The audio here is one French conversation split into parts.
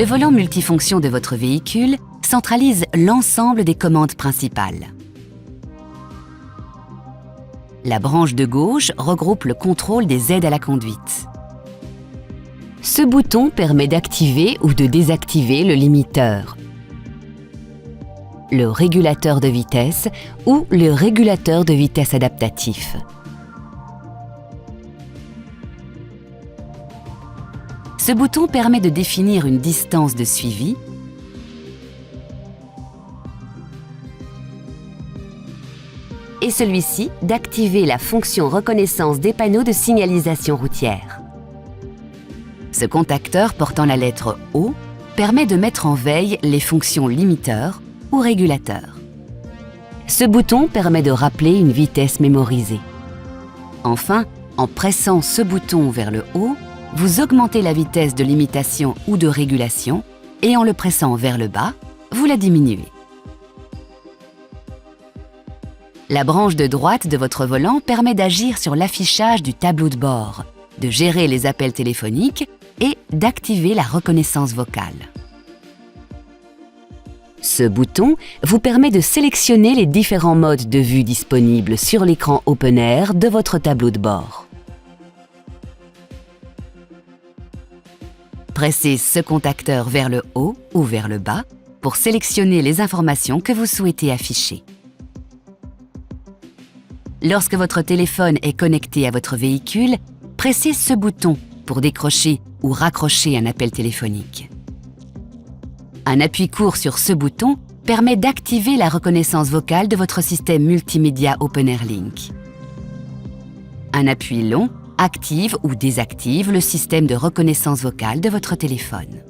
Le volant multifonction de votre véhicule centralise l'ensemble des commandes principales. La branche de gauche regroupe le contrôle des aides à la conduite. Ce bouton permet d'activer ou de désactiver le limiteur, le régulateur de vitesse ou le régulateur de vitesse adaptatif. Ce bouton permet de définir une distance de suivi et celui-ci d'activer la fonction reconnaissance des panneaux de signalisation routière. Ce contacteur portant la lettre O permet de mettre en veille les fonctions limiteur ou régulateur. Ce bouton permet de rappeler une vitesse mémorisée. Enfin, en pressant ce bouton vers le haut, vous augmentez la vitesse de limitation ou de régulation et en le pressant vers le bas, vous la diminuez. La branche de droite de votre volant permet d'agir sur l'affichage du tableau de bord, de gérer les appels téléphoniques et d'activer la reconnaissance vocale. Ce bouton vous permet de sélectionner les différents modes de vue disponibles sur l'écran Open Air de votre tableau de bord. Pressez ce contacteur vers le haut ou vers le bas pour sélectionner les informations que vous souhaitez afficher. Lorsque votre téléphone est connecté à votre véhicule, pressez ce bouton pour décrocher ou raccrocher un appel téléphonique. Un appui court sur ce bouton permet d'activer la reconnaissance vocale de votre système multimédia Open Air Link. Un appui long active ou désactive le système de reconnaissance vocale de votre téléphone.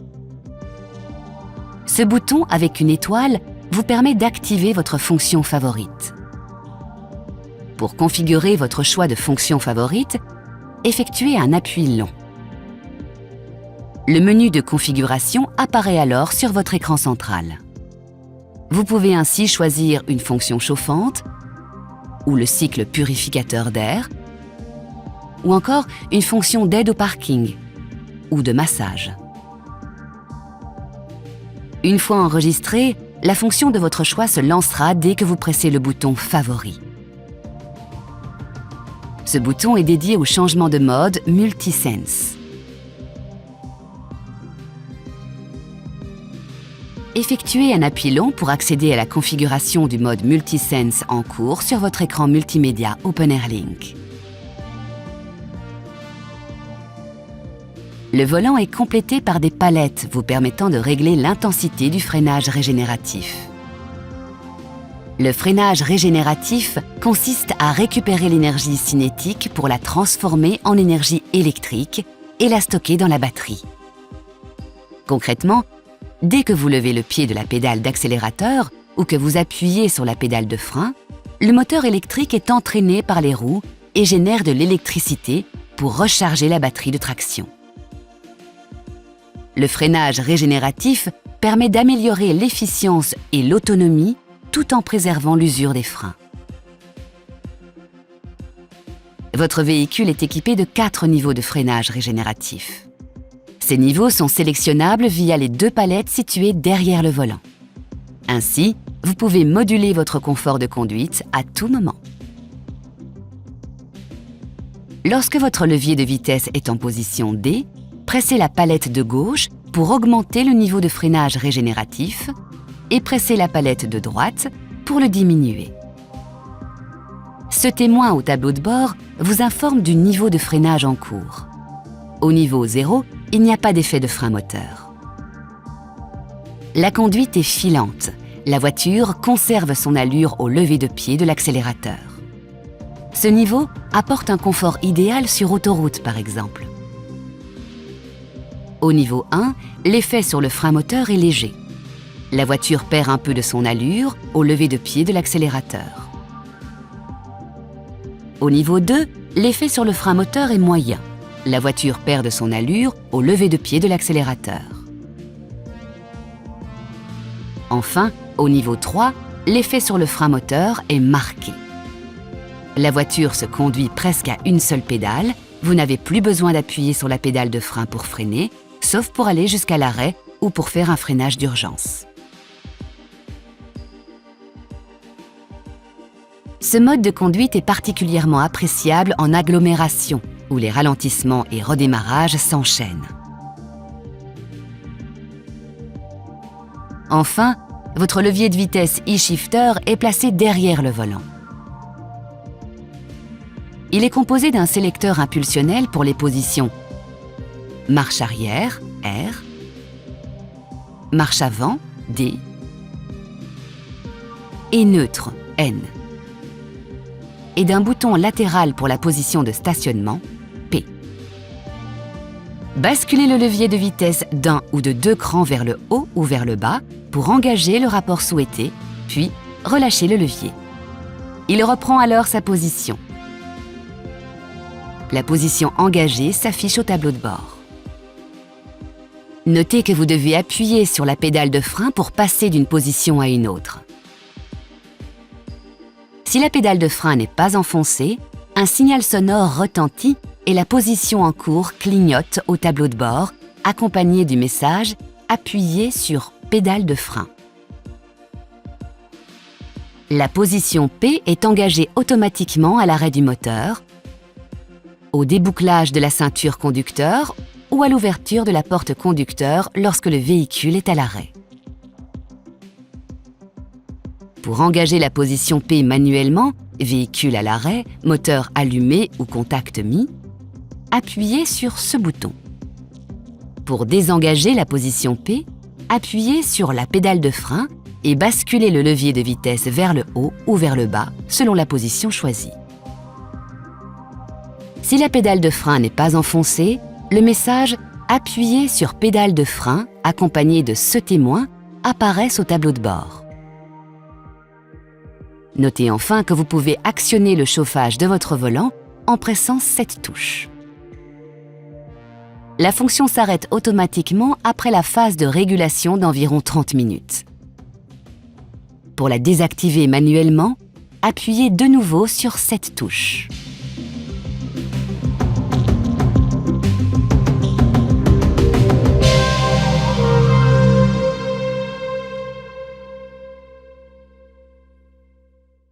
Ce bouton avec une étoile vous permet d'activer votre fonction favorite. Pour configurer votre choix de fonction favorite, effectuez un appui long. Le menu de configuration apparaît alors sur votre écran central. Vous pouvez ainsi choisir une fonction chauffante ou le cycle purificateur d'air ou encore une fonction d'aide au parking ou de massage. Une fois enregistrée, la fonction de votre choix se lancera dès que vous pressez le bouton Favori. Ce bouton est dédié au changement de mode Multisense. Effectuez un appui long pour accéder à la configuration du mode Multisense en cours sur votre écran multimédia Open Air Link. Le volant est complété par des palettes vous permettant de régler l'intensité du freinage régénératif. Le freinage régénératif consiste à récupérer l'énergie cinétique pour la transformer en énergie électrique et la stocker dans la batterie. Concrètement, dès que vous levez le pied de la pédale d'accélérateur ou que vous appuyez sur la pédale de frein, le moteur électrique est entraîné par les roues et génère de l'électricité pour recharger la batterie de traction. Le freinage régénératif permet d'améliorer l'efficience et l'autonomie tout en préservant l'usure des freins. Votre véhicule est équipé de 4 niveaux de freinage régénératif. Ces niveaux sont sélectionnables via les 2 palettes situées derrière le volant. Ainsi, vous pouvez moduler votre confort de conduite à tout moment. Lorsque votre levier de vitesse est en position D, pressez la palette de gauche pour augmenter le niveau de freinage régénératif et pressez la palette de droite pour le diminuer. Ce témoin au tableau de bord vous informe du niveau de freinage en cours. Au niveau 0, il n'y a pas d'effet de frein moteur. La conduite est filante. La voiture conserve son allure au lever de pied de l'accélérateur. Ce niveau apporte un confort idéal sur autoroute, par exemple. Au niveau 1, l'effet sur le frein moteur est léger. La voiture perd un peu de son allure au lever de pied de l'accélérateur. Au niveau 2, l'effet sur le frein moteur est moyen. La voiture perd de son allure au lever de pied de l'accélérateur. Enfin, au niveau 3, l'effet sur le frein moteur est marqué. La voiture se conduit presque à une seule pédale, vous n'avez plus besoin d'appuyer sur la pédale de frein pour freiner, sauf pour aller jusqu'à l'arrêt ou pour faire un freinage d'urgence. Ce mode de conduite est particulièrement appréciable en agglomération, où les ralentissements et redémarrages s'enchaînent. Enfin, votre levier de vitesse e-shifter est placé derrière le volant. Il est composé d'un sélecteur impulsionnel pour les positions marche arrière, R, marche avant, D, et neutre, N, et d'un bouton latéral pour la position de stationnement, P. Basculez le levier de vitesse d'un ou de 2 crans vers le haut ou vers le bas pour engager le rapport souhaité, puis relâchez le levier. Il reprend alors sa position. La position engagée s'affiche au tableau de bord. Notez que vous devez appuyer sur la pédale de frein pour passer d'une position à une autre. Si la pédale de frein n'est pas enfoncée, un signal sonore retentit et la position en cours clignote au tableau de bord, accompagné du message « Appuyez sur pédale de frein ». La position P est engagée automatiquement à l'arrêt du moteur, au débouclage de la ceinture conducteur ou à l'ouverture de la porte conducteur lorsque le véhicule est à l'arrêt. Pour engager la position P manuellement, véhicule à l'arrêt, moteur allumé ou contact mis, appuyez sur ce bouton. Pour désengager la position P, appuyez sur la pédale de frein et basculez le levier de vitesse vers le haut ou vers le bas selon la position choisie. Si la pédale de frein n'est pas enfoncée, le message « Appuyez sur pédale de frein » accompagné de ce témoin apparaît au tableau de bord. Notez enfin que vous pouvez actionner le chauffage de votre volant en pressant cette touche. La fonction s'arrête automatiquement après la phase de régulation d'environ 30 minutes. Pour la désactiver manuellement, appuyez de nouveau sur cette touche.